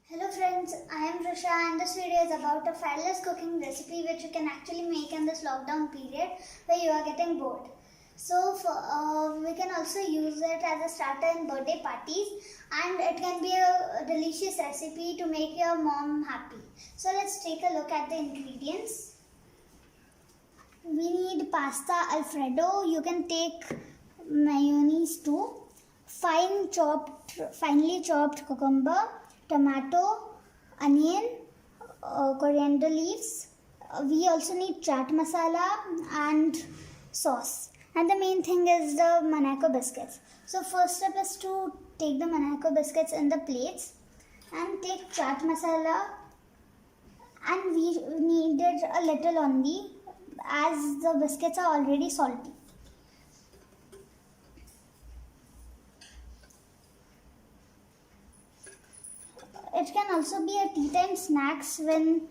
Hello friends, I am Vrusha and this video is about a fireless cooking recipe which you can actually make in this lockdown period where you are getting bored. We can also use it as a starter in birthday parties, and it can be a delicious recipe to make your mom happy. So let's take a look at the ingredients. We need pasta alfredo. You can take mayonnaise too, finely chopped cucumber, tomato, onion, coriander leaves. We also need chaat masala and sauce. And the main thing is the Monaco biscuits. So first step is to take the Monaco biscuits in the plates and take chaat masala, and we need it a little only as the biscuits are already salty. It can also be a tea time snacks when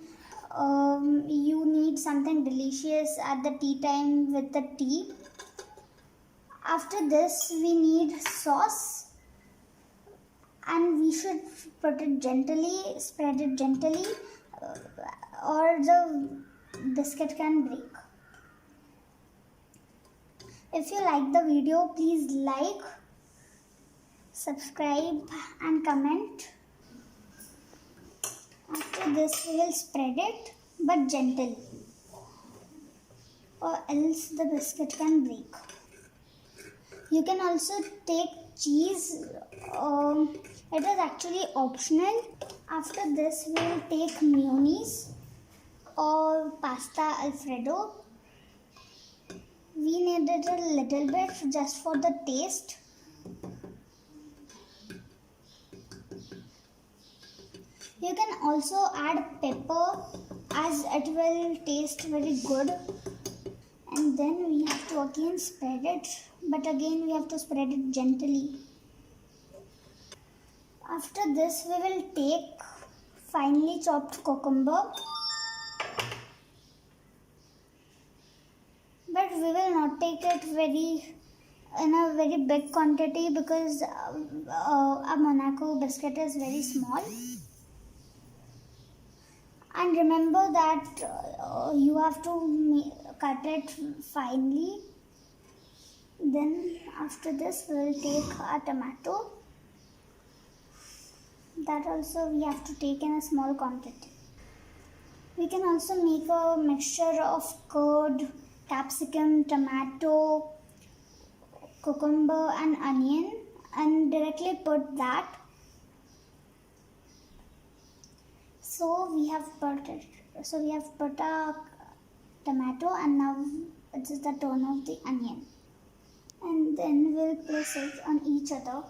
you need something delicious at the tea time with the tea. After this, we need sauce, and we should put it gently, spread it gently, or the biscuit can break. If you like the video, please like, subscribe and comment. After this, we will spread it, but gently, or else the biscuit can break. You can also take cheese. It is actually optional. After this, we will take mayonnaise or pasta alfredo. We need it a little bit just for the taste. You can also add pepper as it will taste very good. And then we have to again spread it, but again we have to spread it gently. After this, we will take finely chopped cucumber, but we will not take it in a very big quantity because a Monaco biscuit is very small. And remember that you have to cut it finely. Then after this, we will take a tomato. That also we have to take in a small quantity. We can also make a mixture of curd, capsicum, tomato, cucumber and onion, and directly put that. So we have put a tomato, and now it is the turn of the onion. And then we'll place it on each other.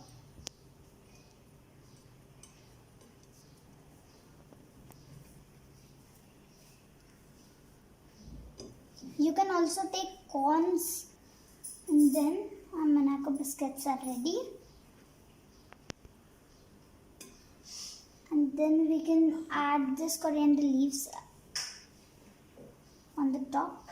You can also take corns, and then our Monaco biscuits are ready. And then we can add this coriander leaves on the top.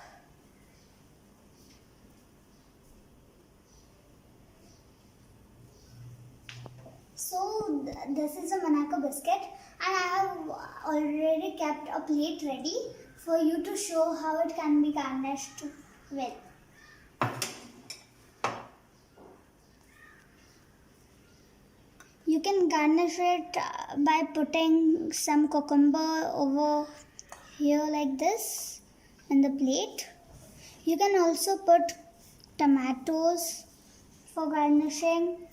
So this is a Monaco biscuit, and I have already kept a plate ready for you to show how it can be garnished with. You can garnish it by putting some cucumber over here like this in the plate. You can also put tomatoes for garnishing,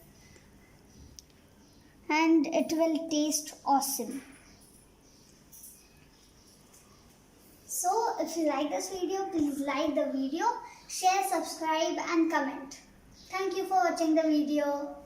and it will taste awesome. So if you like this video, please like the video, share, subscribe and comment. Thank you for watching the video.